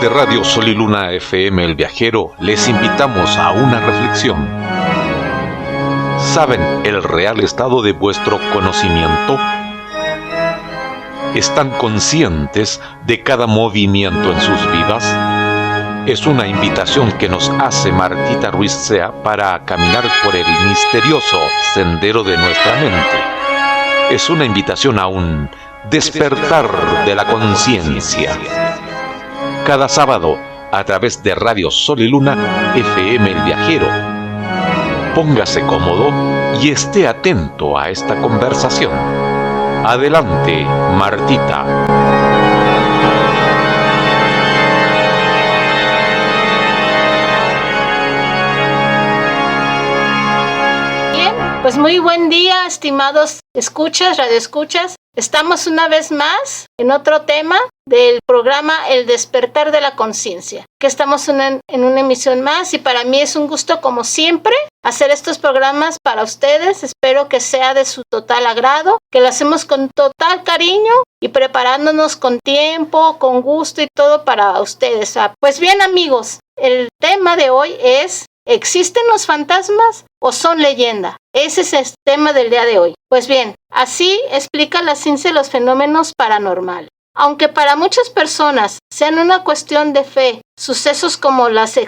Desde Radio Sol y Luna FM El Viajero les invitamos a una reflexión. ¿Saben el real estado de vuestro conocimiento? ¿Están conscientes de cada movimiento en sus vidas? Es una invitación que nos hace Martita Ruiz Zea para caminar por el misterioso sendero de nuestra mente. Es una invitación a un despertar de la conciencia. Cada sábado, a través de Radio Sol y Luna FM El Viajero. Póngase cómodo y esté atento a esta conversación. Adelante, Martita. Bien, pues muy buen día, estimados escuchas, radioescuchas. Estamos una vez más en otro tema del programa El Despertar de la Conciencia, que estamos en una emisión más y para mí es un gusto como siempre hacer estos programas para ustedes. Espero que sea de su total agrado, que lo hacemos con total cariño y preparándonos con tiempo, con gusto y todo para ustedes. Pues bien, amigos, el tema de hoy es: ¿existen los fantasmas o son leyenda? Ese es el tema del día de hoy. Pues bien, así explica la ciencia los fenómenos paranormales. Aunque para muchas personas sean una cuestión de fe, sucesos como las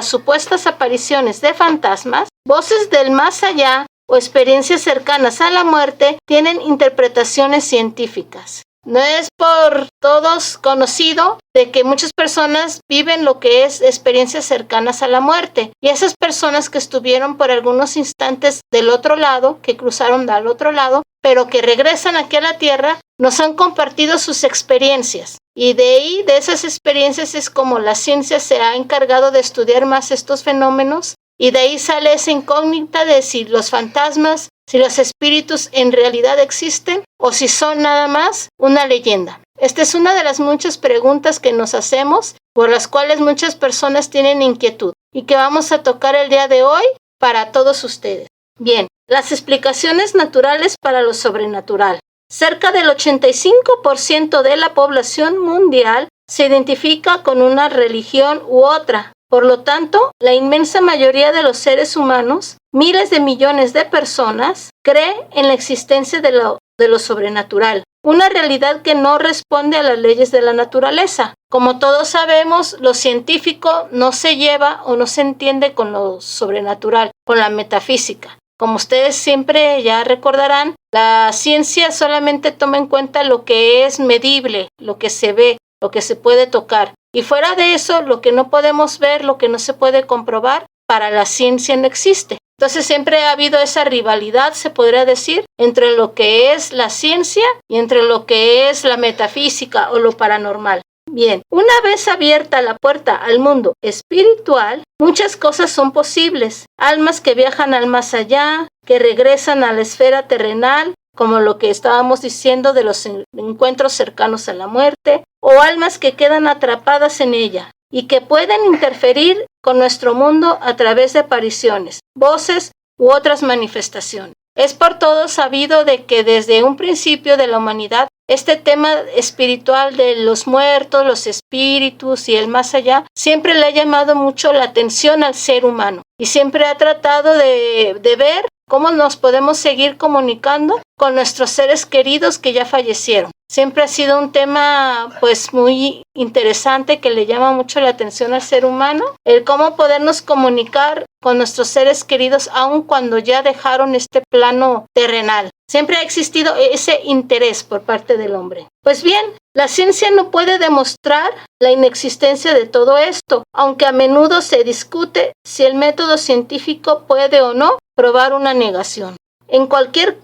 supuestas apariciones de fantasmas, voces del más allá o experiencias cercanas a la muerte tienen interpretaciones científicas. No es por todos conocido de que muchas personas viven lo que es experiencias cercanas a la muerte. Y esas personas que estuvieron por algunos instantes del otro lado, que cruzaron al otro lado, pero que regresan aquí a la Tierra, nos han compartido sus experiencias. Y de ahí, de esas experiencias, es como la ciencia se ha encargado de estudiar más estos fenómenos. Y de ahí sale esa incógnita de si los fantasmas, si los espíritus en realidad existen o si son nada más una leyenda. Esta es una de las muchas preguntas que nos hacemos, por las cuales muchas personas tienen inquietud y que vamos a tocar el día de hoy para todos ustedes. Bien, las explicaciones naturales para lo sobrenatural. Cerca del 85% de la población mundial se identifica con una religión u otra. Por lo tanto, la inmensa mayoría de los seres humanos, miles de millones de personas, cree en la existencia de lo sobrenatural, una realidad que no responde a las leyes de la naturaleza. Como todos sabemos, lo científico no se lleva o no se entiende con lo sobrenatural, con la metafísica. Como ustedes siempre ya recordarán, la ciencia solamente toma en cuenta lo que es medible, lo que se ve, lo que se puede tocar. Y fuera de eso, lo que no podemos ver, lo que no se puede comprobar, para la ciencia no existe. Entonces siempre ha habido esa rivalidad, se podría decir, entre lo que es la ciencia y entre lo que es la metafísica o lo paranormal. Bien, una vez abierta la puerta al mundo espiritual, muchas cosas son posibles. Almas que viajan al más allá, que regresan a la esfera terrenal, como lo que estábamos diciendo de los encuentros cercanos a la muerte, o almas que quedan atrapadas en ella y que pueden interferir con nuestro mundo a través de apariciones, voces u otras manifestaciones. Es por todos sabido de que desde un principio de la humanidad, este tema espiritual de los muertos, los espíritus y el más allá, siempre le ha llamado mucho la atención al ser humano y siempre ha tratado de ver cómo nos podemos seguir comunicando con nuestros seres queridos que ya fallecieron. Siempre ha sido un tema pues muy interesante que le llama mucho la atención al ser humano, el cómo podernos comunicar con nuestros seres queridos aun cuando ya dejaron este plano terrenal. Siempre ha existido ese interés por parte del hombre. Pues bien, la ciencia no puede demostrar la inexistencia de todo esto, aunque a menudo se discute si el método científico puede o no probar una negación. En cualquier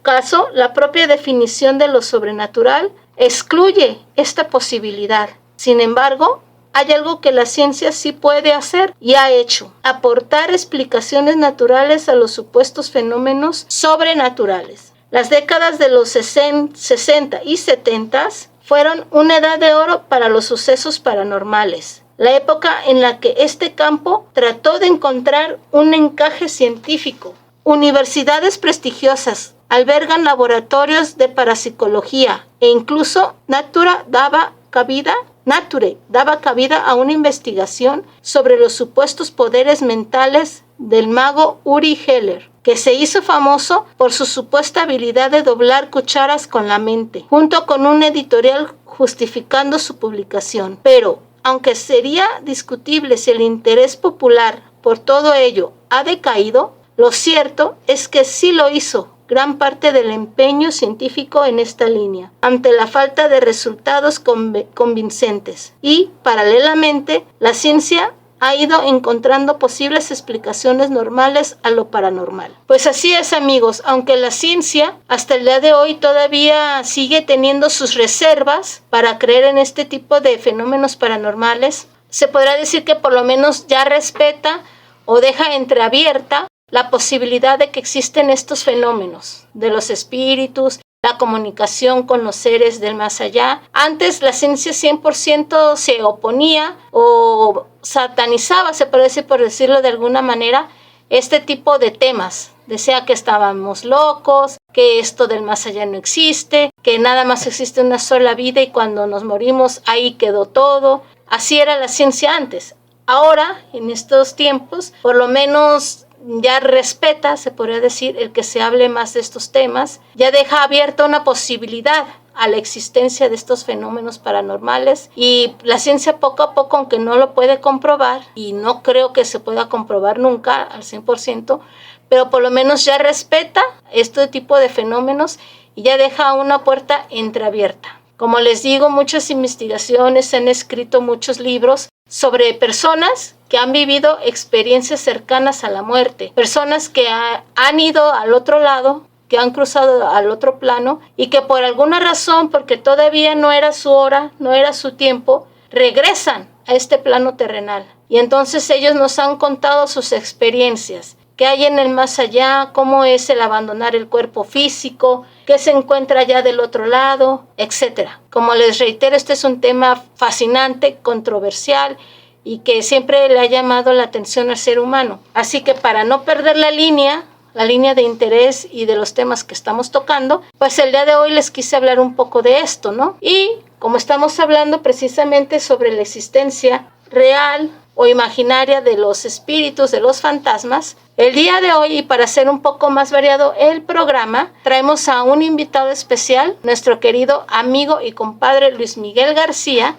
caso, la propia definición de lo sobrenatural excluye esta posibilidad. Sin embargo, hay algo que la ciencia sí puede hacer y ha hecho: aportar explicaciones naturales a los supuestos fenómenos sobrenaturales. Las décadas de los 60 y 70 fueron una edad de oro para los sucesos paranormales. La época en la que este campo trató de encontrar un encaje científico. Universidades prestigiosas albergan laboratorios de parapsicología e incluso Natura daba cabida Nature daba cabida a una investigación sobre los supuestos poderes mentales del mago Uri Geller, que se hizo famoso por su supuesta habilidad de doblar cucharas con la mente, junto con un editorial justificando su publicación. Pero, aunque sería discutible si el interés popular por todo ello ha decaído, lo cierto es que sí lo hizo gran parte del empeño científico en esta línea, ante la falta de resultados convincentes. Y, paralelamente, la ciencia ha ido encontrando posibles explicaciones normales a lo paranormal. Pues así es, amigos, aunque la ciencia hasta el día de hoy todavía sigue teniendo sus reservas para creer en este tipo de fenómenos paranormales, se podrá decir que por lo menos ya respeta o deja entreabierta la posibilidad de que existen estos fenómenos de los espíritus, la comunicación con los seres del más allá. Antes la ciencia 100% se oponía o satanizaba, se puede decir, por decirlo de alguna manera, este tipo de temas. Decía que estábamos locos, que esto del más allá no existe, que nada más existe una sola vida y cuando nos morimos ahí quedó todo. Así era la ciencia antes. Ahora, en estos tiempos, por lo menos ya respeta, se podría decir, el que se hable más de estos temas, ya deja abierta una posibilidad a la existencia de estos fenómenos paranormales y la ciencia poco a poco, aunque no lo puede comprobar y no creo que se pueda comprobar nunca al 100%, pero por lo menos ya respeta este tipo de fenómenos y ya deja una puerta entreabierta. Como les digo, muchas investigaciones, se han escrito muchos libros sobre personas que han vivido experiencias cercanas a la muerte, personas que han ido al otro lado, que han cruzado al otro plano y que por alguna razón, porque todavía no era su hora, no era su tiempo, regresan a este plano terrenal. Y entonces ellos nos han contado sus experiencias, qué hay en el más allá, cómo es el abandonar el cuerpo físico, qué se encuentra allá del otro lado, etc. Como les reitero, este es un tema fascinante, controversial y que siempre le ha llamado la atención al ser humano. Así que para no perder la línea de interés y de los temas que estamos tocando, pues el día de hoy les quise hablar un poco de esto, ¿no? Y como estamos hablando precisamente sobre la existencia real o imaginaria de los espíritus, de los fantasmas, el día de hoy, y para hacer un poco más variado el programa, traemos a un invitado especial, nuestro querido amigo y compadre Luis Miguel García,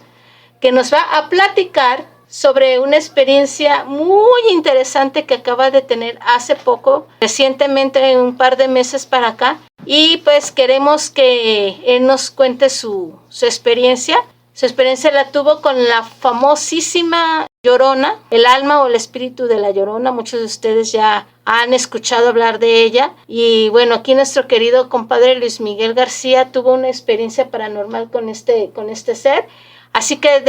que nos va a platicar sobre una experiencia muy interesante que acaba de tener hace poco, recientemente, un par de meses para acá, y pues queremos que él nos cuente su experiencia. Su experiencia la tuvo con la famosísima Llorona, el alma o el espíritu de la Llorona. Muchos de ustedes ya han escuchado hablar de ella. Y bueno, aquí nuestro querido compadre Luis Miguel García tuvo una experiencia paranormal con este ser. Así que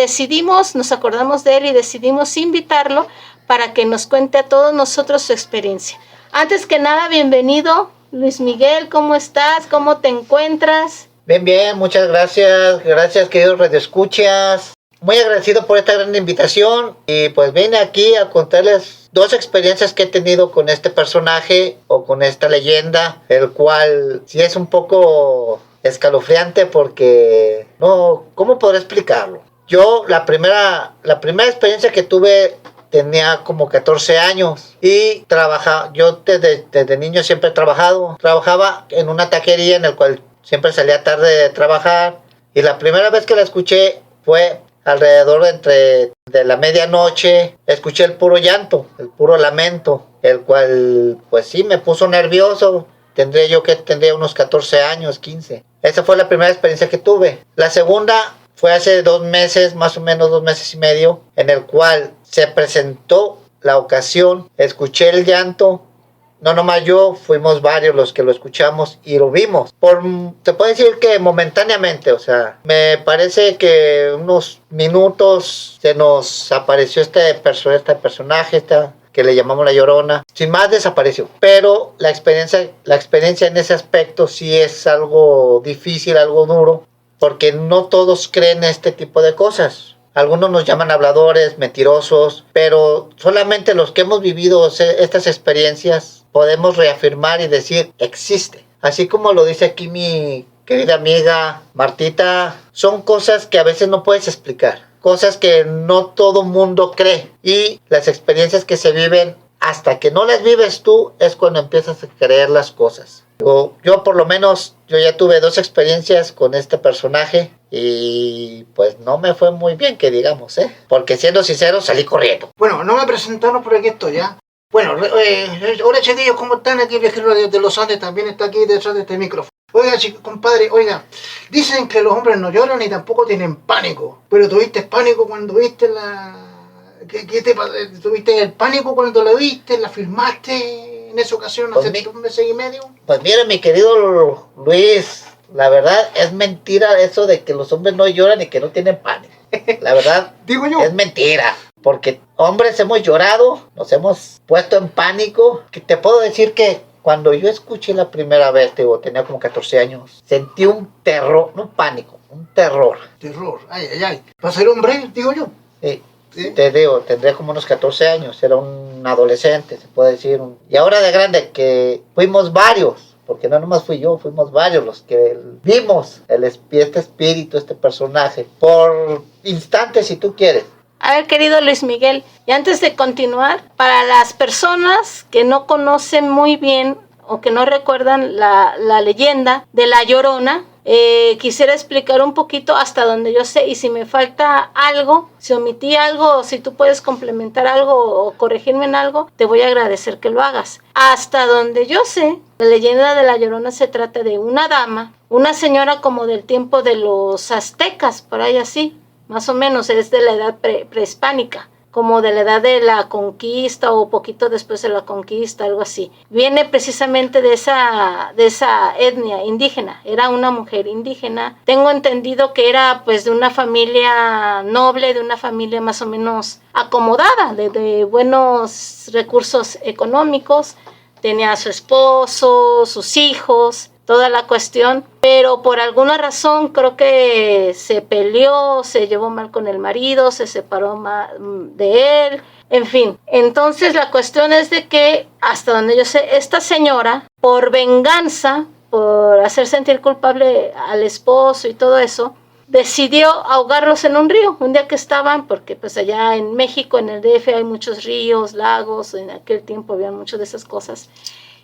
nos acordamos de él y decidimos invitarlo para que nos cuente a todos nosotros su experiencia. Antes que nada, bienvenido Luis Miguel, ¿cómo estás? ¿Cómo te encuentras? Bien, muchas gracias. Gracias, queridos radioescuchas. Muy agradecido por esta gran invitación y pues vine aquí a contarles 2 experiencias que he tenido con este personaje o con esta leyenda, el cual sí es un poco escalofriante porque no, ¿cómo podré explicarlo? Yo la primera experiencia que tuve tenía como 14 años y yo desde niño siempre he trabajaba en una taquería en el cual siempre salía tarde de trabajar y la primera vez que la escuché fue alrededor de la medianoche. Escuché el puro llanto, el puro lamento, el cual pues sí me puso nervioso. Tendría unos 14 años, 15. Esa fue la primera experiencia que tuve. La segunda fue hace 2 meses, más o menos 2 meses y medio, en el cual se presentó la ocasión. Escuché el llanto. No nomás yo, fuimos varios los que lo escuchamos y lo vimos. Se puede decir que momentáneamente, o sea, me parece que unos minutos se nos apareció este personaje, que le llamamos la Llorona. Sin más, desapareció. Pero la experiencia en ese aspecto sí es algo difícil, algo duro, porque no todos creen este tipo de cosas. Algunos nos llaman habladores, mentirosos, pero solamente los que hemos vivido estas experiencias podemos reafirmar y decir, existe. Así como lo dice aquí mi querida amiga Martita, son cosas que a veces no puedes explicar. cosas que no todo mundo cree, y las experiencias que se viven, hasta que no las vives tú, es cuando empiezas a creer las cosas. Yo por lo menos, yo ya tuve 2 experiencias con este personaje y pues no me fue muy bien, que digamos, porque siendo sincero salí corriendo. Bueno, no me presentaron, pero aquí estoy ya. Bueno, hola chiquillos, ¿cómo están? Aquí Viajero de los Andes también está aquí detrás de este micrófono. Oiga, compadre, oiga, dicen que los hombres no lloran y tampoco tienen pánico. Pero tuviste pánico cuando viste ¿Tuviste el pánico cuando la viste, la filmaste en esa ocasión hace 2 meses y medio? Pues mira, mi querido Luis, la verdad es mentira eso de que los hombres no lloran y que no tienen pánico. La verdad, digo yo, es mentira. Porque hombres hemos llorado, nos hemos puesto en pánico. Que te puedo decir que cuando yo escuché la primera vez, tenía como 14 años, sentí un terror, no pánico, un terror. Terror, ay. ¿Para ser hombre, digo yo? Sí. Te digo, tendría como unos 14 años, era un adolescente, se puede decir. Y ahora de grande, que fuimos varios, porque no nomás fui yo, fuimos varios los que vimos este espíritu, este personaje, por instantes, si tú quieres. A ver, querido Luis Miguel, y antes de continuar, para las personas que no conocen muy bien o que no recuerdan la leyenda de La Llorona, quisiera explicar un poquito hasta donde yo sé, y si me falta algo, si omití algo, o si tú puedes complementar algo o corregirme en algo, te voy a agradecer que lo hagas. Hasta donde yo sé, la leyenda de La Llorona se trata de una dama, una señora como del tiempo de los aztecas, por ahí así, más o menos, es de la edad prehispánica, como de la edad de la conquista o poquito después de la conquista, algo así. Viene precisamente de esa etnia indígena, era una mujer indígena. Tengo entendido que era pues de una familia noble, de una familia más o menos acomodada, de buenos recursos económicos. Tenía a su esposo, sus hijos, toda la cuestión, pero por alguna razón creo que se peleó, se llevó mal con el marido, se separó de él, en fin. Entonces la cuestión es de que, hasta donde yo sé, esta señora, por venganza, por hacer sentir culpable al esposo y todo eso, decidió ahogarlos en un río, un día que estaban, porque pues allá en México, en el DF, hay muchos ríos, lagos, en aquel tiempo había muchas de esas cosas.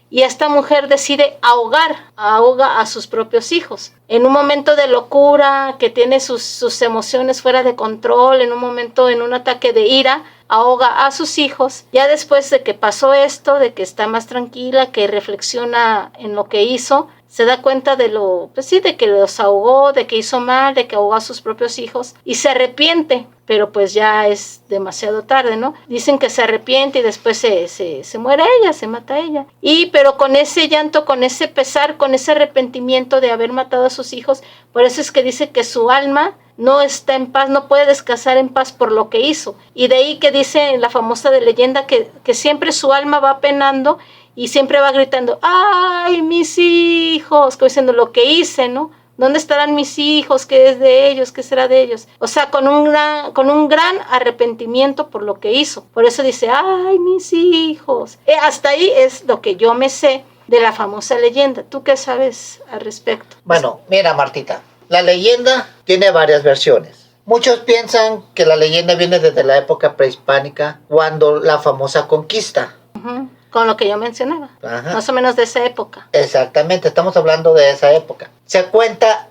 Y esta mujer decide ahoga a sus propios hijos. En un momento de locura, que tiene sus emociones fuera de control, en un momento, en un ataque de ira, ahoga a sus hijos. Ya después de que pasó esto, de que está más tranquila, que reflexiona en lo que hizo, se da cuenta de de que los ahogó, de que hizo mal, de que ahogó a sus propios hijos, y se arrepiente, pero pues ya es demasiado tarde, ¿no? Dicen que se arrepiente y después se muere ella, se mata ella. Pero con ese llanto, con ese pesar, con ese arrepentimiento de haber matado a sus hijos, por eso es que dice que su alma no está en paz, no puede descansar en paz por lo que hizo. Y de ahí que dice en la famosa de leyenda que siempre su alma va penando y siempre va gritando, ¡ay, mis hijos! Como diciendo lo que hice, ¿no? ¿Dónde estarán mis hijos? ¿Qué es de ellos? ¿Qué será de ellos? O sea, con un gran arrepentimiento por lo que hizo. Por eso dice, ¡ay, mis hijos! Hasta ahí es lo que yo me sé de la famosa leyenda. ¿Tú qué sabes al respecto? Bueno, mira, Martita, la leyenda tiene varias versiones. Muchos piensan que la leyenda viene desde la época prehispánica, cuando la famosa conquista. Uh-huh. Con lo que yo mencionaba. Ajá. Más o menos de esa época. Exactamente, estamos hablando de esa época. Se cuenta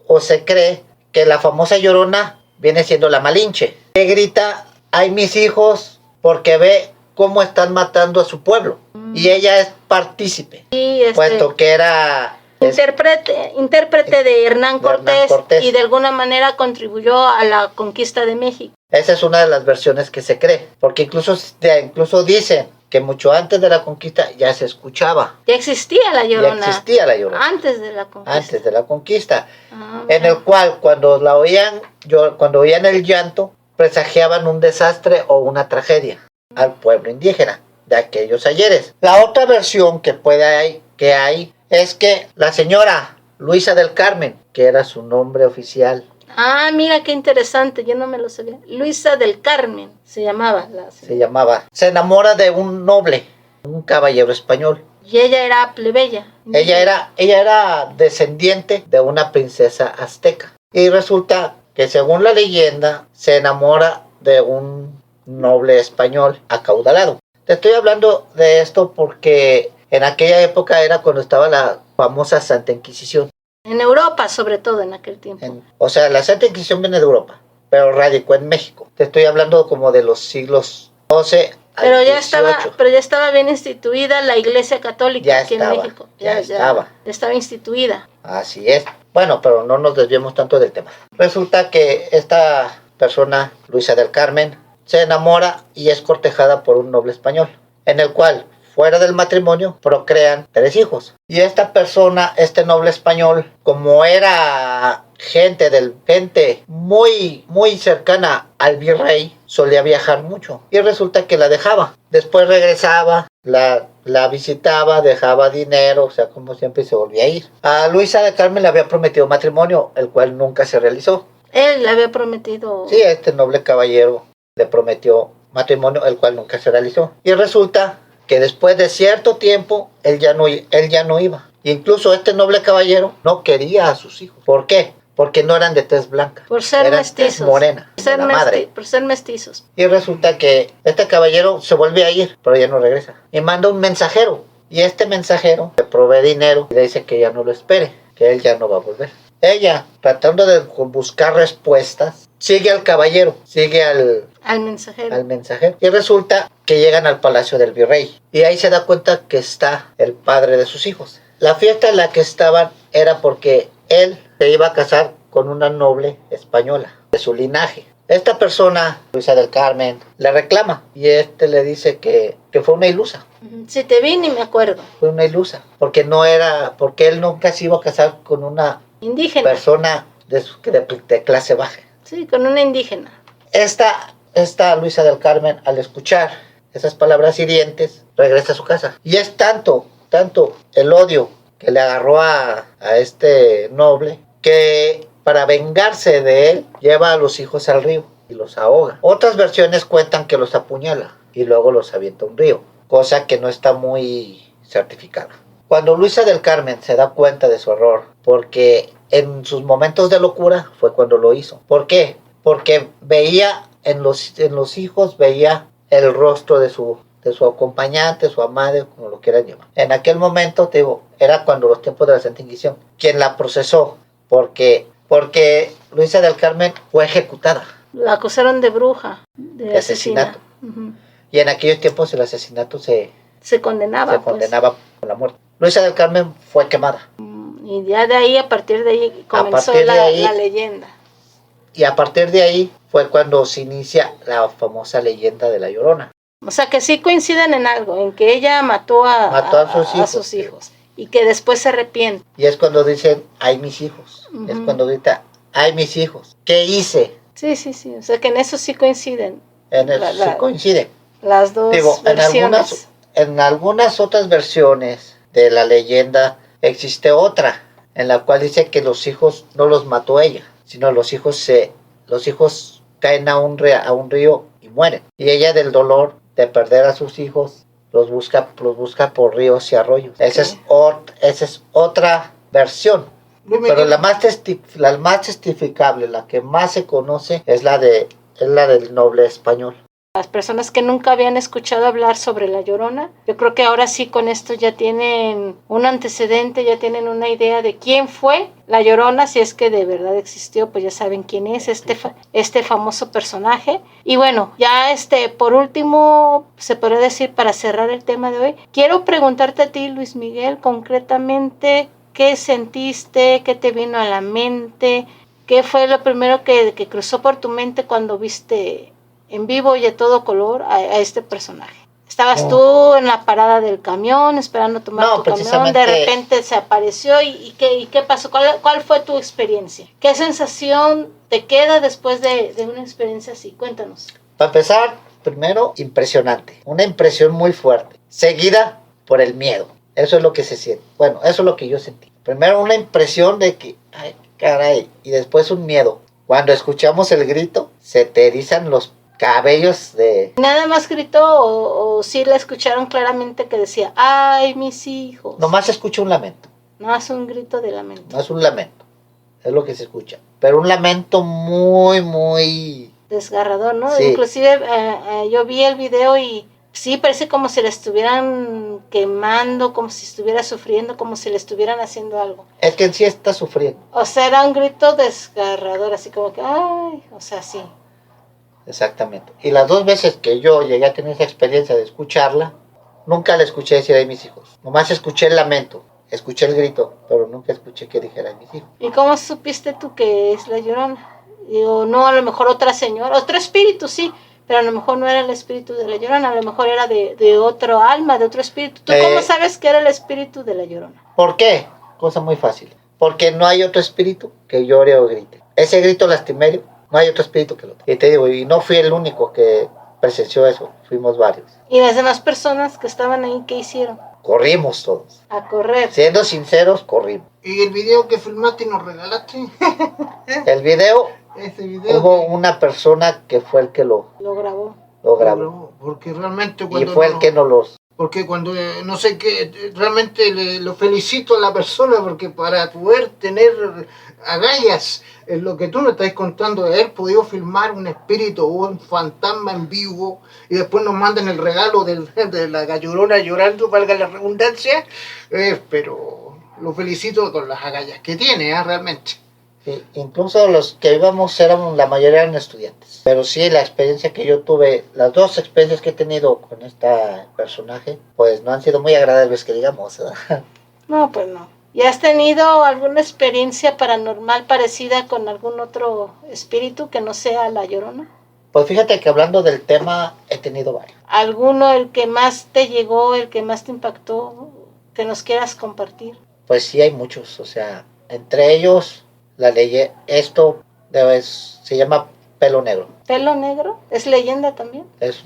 o se cree que la famosa Llorona viene siendo la Malinche, que grita, ¡ay, mis hijos!, porque ve cómo están matando a su pueblo. Y ella es partícipe, puesto que era intérprete de Hernán Cortés, y de alguna manera contribuyó a la conquista de México. Esa es una de las versiones que se cree, porque incluso dicen que mucho antes de la conquista ya se escuchaba. Ya existía la Llorona. Ya existía la Llorona. Antes de la conquista. Antes de la conquista. En el cual, cuando oían el llanto, presagiaban un desastre o una tragedia al pueblo indígena de aquellos ayeres. La otra versión que hay es que la señora Luisa del Carmen, que era su nombre oficial. Ah, mira qué interesante, yo no me lo sabía. Luisa del Carmen se llamaba. Se enamora de un noble, un caballero español. Y ella era plebeya. Ella era descendiente de una princesa azteca. Y resulta que según la leyenda se enamora de un noble español acaudalado. Te estoy hablando de esto porque en aquella época era cuando estaba la famosa Santa Inquisición. En Europa, sobre todo, en aquel tiempo. O sea, la Santa Inquisición viene de Europa, pero radicó en México. Te estoy hablando como de los siglos XII al Pero ya XVIII. estaba bien instituida la Iglesia Católica Ya aquí estaba, en México. ya estaba. Estaba instituida. Así es. Bueno, pero no nos desviemos tanto del tema. Resulta que esta persona, Luisa del Carmen, se enamora y es cortejada por un noble español, en el cual, fuera del matrimonio, procrean 3 hijos. Y esta persona, este noble español, como era gente muy cercana al virrey, solía viajar mucho. Y resulta que la dejaba. Después regresaba, la visitaba, dejaba dinero, o sea, como siempre se volvía a ir. A Luisa del Carmen le había prometido matrimonio, el cual nunca se realizó. Él le había prometido... Sí, este noble caballero le prometió matrimonio, el cual nunca se realizó. Y resulta que después de cierto tiempo, él ya no iba. Incluso este noble caballero no quería a sus hijos. ¿Por qué? Porque no eran de tez blanca. Por ser eran mestizos. Tez morena, Por ser mestizos. Y resulta que este caballero se vuelve a ir, pero ya no regresa. Y manda un mensajero. Y este mensajero le provee dinero y le dice que ya no lo espere, que él ya no va a volver. Ella, tratando de buscar respuestas, sigue al caballero, sigue al mensajero. Y resulta que llegan al palacio del virrey. Y ahí se da cuenta que está el padre de sus hijos. La fiesta en la que estaban era porque él se iba a casar con una noble española de su linaje. Esta persona, Luisa del Carmen, le reclama y le dice que fue una ilusa. Si te vi ni me acuerdo. Fue una ilusa, porque él nunca se iba a casar con una indígena, persona de clase baja. Sí, con una indígena. Esta Luisa del Carmen, al escuchar esas palabras hirientes, regresa a su casa. Y es tanto el odio que le agarró a este noble, que para vengarse de él, lleva a los hijos al río y los ahoga. Otras versiones cuentan que los apuñala y luego los avienta a un río, cosa que no está muy certificada. Cuando Luisa del Carmen se da cuenta de su error, porque en sus momentos de locura fue cuando lo hizo. ¿Por qué? Porque veía en los hijos, veía el rostro de su acompañante, su amada, como lo quieran llamar. En aquel momento, te digo, era cuando los tiempos de la Santa Inquisición, quien la procesó, porque Luisa del Carmen fue ejecutada. La acusaron de bruja, de asesinato. Uh-huh. Y en aquellos tiempos el asesinato se condenaba con la muerte. Luisa del Carmen fue quemada. Y ya de ahí, a partir de ahí, comenzó la leyenda. Y a partir de ahí fue cuando se inicia la famosa leyenda de La Llorona. O sea que sí coinciden en algo, en que ella mató a sus hijos. Y que después se arrepiente. Y es cuando dicen, ay, mis hijos. Uh-huh. Es cuando grita, ay, mis hijos. ¿Qué hice? Sí. O sea que en eso sí coinciden. En eso sí coinciden. Las dos versiones. En algunas otras versiones de la leyenda existe otra, en la cual dice que los hijos no los mató ella, sino los hijos caen a un río y mueren. Y ella, del dolor de perder a sus hijos, los busca por ríos y arroyos. Okay. Esa es otra versión. Pero la más testificable, la que más se conoce, es la del noble español. Las personas que nunca habían escuchado hablar sobre La Llorona, yo creo que ahora sí con esto ya tienen un antecedente, ya tienen una idea de quién fue La Llorona, si es que de verdad existió, pues ya saben quién es este famoso personaje. Y bueno, ya por último, se podría decir, para cerrar el tema de hoy, quiero preguntarte a ti, Luis Miguel, concretamente, ¿qué sentiste? ¿Qué te vino a la mente? ¿Qué fue lo primero que cruzó por tu mente cuando viste en vivo y a todo color a este personaje? ¿Estabas tú en la parada del camión esperando tomar tu camión? De repente se apareció y ¿qué pasó? ¿Cuál fue tu experiencia? ¿Qué sensación te queda después de una experiencia así? Cuéntanos. Para empezar, primero, impresionante. Una impresión muy fuerte, seguida por el miedo. Eso es lo que se siente. Bueno, eso es lo que yo sentí. Primero una impresión de que, ay, caray, y después un miedo. Cuando escuchamos el grito, se te erizan los cabellos de... ¿Nada más gritó o sí la escucharon claramente que decía, ay, mis hijos? Nomás se escucha un lamento. No es un grito de lamento. No es un lamento, es lo que se escucha. pero un lamento muy, muy... Desgarrador, ¿no? Sí. Inclusive yo vi el video y sí, parece como si le estuvieran quemando, como si estuviera sufriendo, como si le estuvieran haciendo algo. Es que en sí está sufriendo. O sea, era un grito desgarrador, así como que, ay, o sea, sí. Exactamente. Y las 2 veces que yo llegué a tener esa experiencia de escucharla, nunca la escuché decir a mis hijos. Nomás escuché el lamento, escuché el grito, pero nunca escuché que dijera a mis hijos. ¿Y cómo supiste tú que es la Llorona? Digo, no, a lo mejor otra señora, otro espíritu, sí, pero a lo mejor no era el espíritu de la Llorona, a lo mejor era de otro alma, de otro espíritu. ¿Tú cómo sabes que era el espíritu de la Llorona? ¿Por qué? Cosa muy fácil. Porque no hay otro espíritu que llore o grite. Ese grito lastimerio, no hay otro espíritu que lo tenga. Y te digo, y no fui el único que presenció eso, fuimos varios. ¿Y las demás personas que estaban ahí, qué hicieron? Corrimos todos. A correr. Siendo sinceros, corrimos. ¿Y el video que filmaste y nos regalaste? El video, Ese video hubo una persona que fue el que lo Lo grabó. grabó. porque realmente Y cuando fue el que nos los... porque cuando no sé qué, realmente lo felicito a la persona, porque para poder tener agallas en lo que tú me estás contando, de haber podido filmar un espíritu o un fantasma en vivo y después nos mandan el regalo de la Llorona llorando, valga la redundancia, pero lo felicito con las agallas que tiene, realmente. Sí, incluso los que íbamos la mayoría eran estudiantes. Pero sí, la experiencia que yo tuve, las 2 experiencias que he tenido con este personaje, pues no han sido muy agradables, que digamos. No, pues no. ¿Y has tenido alguna experiencia paranormal parecida con algún otro espíritu que no sea la Llorona? Pues fíjate que hablando del tema, he tenido varios. ¿Alguno, el que más te llegó, el que más te impactó, que nos quieras compartir? Pues sí, hay muchos. O sea, entre ellos, se llama Pelo Negro. ¿Pelo negro? ¿Es leyenda también? Es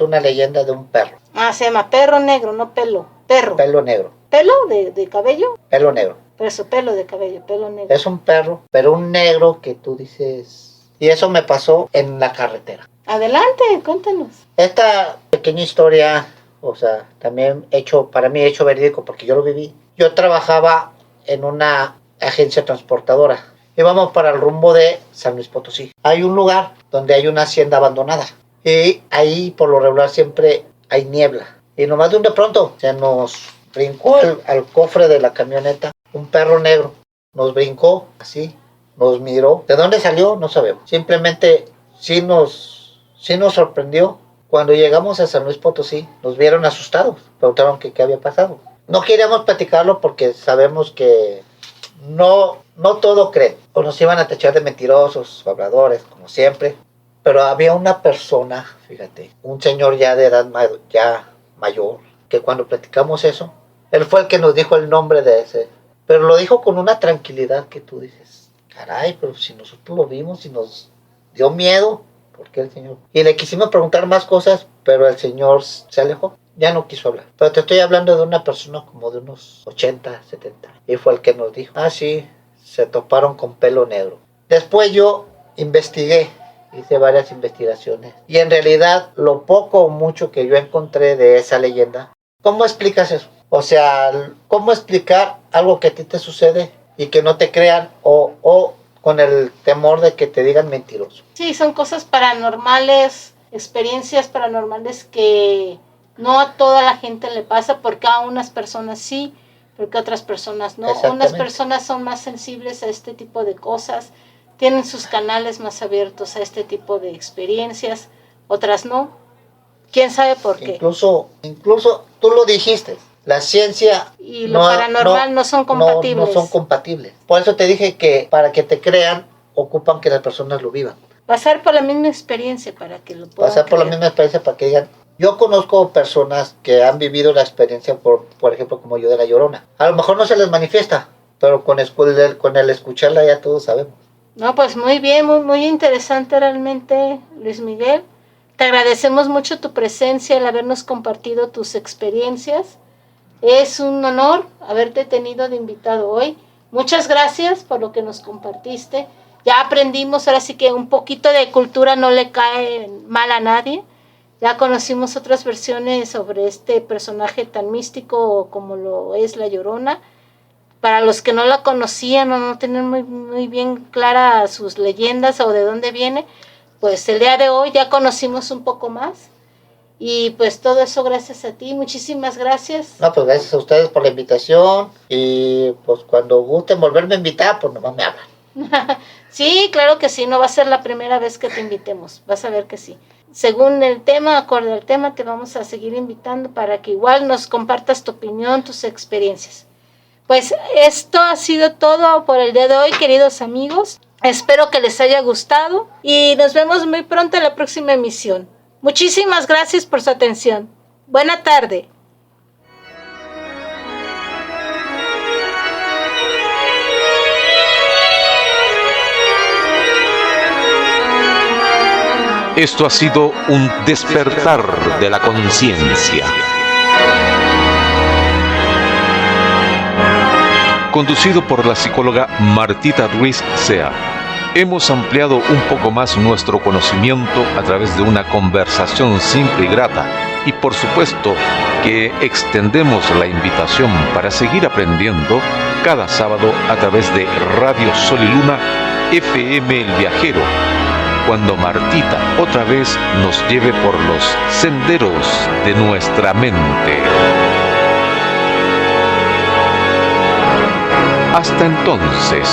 una leyenda de un perro. Ah, se llama perro negro, no pelo. Perro. Pelo negro. ¿Pelo de cabello? Pelo negro. Por eso, pelo de cabello, pelo negro. Es un perro, pero un negro que tú dices... Y eso me pasó en la carretera. Adelante, cuéntanos. Esta pequeña historia, o sea, también para mí hecho verídico, porque yo lo viví. Yo trabajaba en una agencia transportadora. Íbamos para el rumbo de San Luis Potosí. Hay un lugar donde hay una hacienda abandonada. Y ahí por lo regular siempre hay niebla. Y nomás de pronto se nos brincó al cofre de la camioneta un perro negro. Nos brincó así, nos miró. ¿De dónde salió? No sabemos. Simplemente sí nos sorprendió. Cuando llegamos a San Luis Potosí nos vieron asustados. Preguntaron que qué había pasado. No queríamos platicarlo porque sabemos que no todo creen. O nos iban a tachar de mentirosos, habladores, como siempre. Pero había una persona, fíjate, un señor ya de edad mayor, que cuando platicamos eso, él fue el que nos dijo el nombre de ese. Pero lo dijo con una tranquilidad que tú dices, caray, pero si nosotros lo vimos y nos dio miedo, ¿por qué el señor? Y le quisimos preguntar más cosas, pero el señor se alejó. Ya no quiso hablar. Pero te estoy hablando de una persona como de unos 80, 70. Y fue el que nos dijo, sí, se toparon con pelo negro. Después yo investigué, hice varias investigaciones. Y en realidad, lo poco o mucho que yo encontré de esa leyenda, ¿cómo explicas eso? O sea, ¿cómo explicar algo que a ti te sucede y que no te crean o con el temor de que te digan mentiroso? Sí, son cosas paranormales, experiencias paranormales que no a toda la gente le pasa, porque a unas personas sí, porque a otras personas no. Unas personas son más sensibles a este tipo de cosas, tienen sus canales más abiertos a este tipo de experiencias, otras no. ¿Quién sabe por qué? Incluso tú lo dijiste, la ciencia y lo paranormal no son compatibles. No son compatibles. Por eso te dije que para que te crean, ocupan que las personas lo vivan. Pasar por la misma experiencia para que lo puedan Pasar por la misma experiencia para que digan. Yo conozco personas que han vivido la experiencia, por ejemplo, como yo de la Llorona. A lo mejor no se les manifiesta, pero con el escucharla ya todos sabemos. No, pues muy bien, muy interesante realmente, Luis Miguel. Te agradecemos mucho tu presencia, el habernos compartido tus experiencias. Es un honor haberte tenido de invitado hoy. Muchas gracias por lo que nos compartiste. Ya aprendimos, ahora sí que un poquito de cultura no le cae mal a nadie. Ya conocimos otras versiones sobre este personaje tan místico como lo es la Llorona. para los que no la conocían o no tenían muy bien clara sus leyendas o de dónde viene, pues el día de hoy ya conocimos un poco más. Y pues todo eso gracias a ti, muchísimas gracias. No, pues gracias a ustedes por la invitación y pues cuando gusten volverme a invitar, pues nomás me hablan. Sí, claro que sí, no va a ser la primera vez que te invitemos, vas a ver que sí. Según el tema, acorde al tema, te vamos a seguir invitando para que igual nos compartas tu opinión, tus experiencias. Pues esto ha sido todo por el día de hoy, queridos amigos. Espero que les haya gustado y nos vemos muy pronto en la próxima emisión. Muchísimas gracias por su atención. Buena tarde. Esto ha sido un despertar de la conciencia. Conducido por la psicóloga Martita Ruiz Zea. Hemos ampliado un poco más nuestro conocimiento a través de una conversación simple y grata. Y por supuesto que extendemos la invitación para seguir aprendiendo cada sábado a través de Radio Sol y Luna FM El Viajero, cuando Martita otra vez nos lleve por los senderos de nuestra mente. Hasta entonces.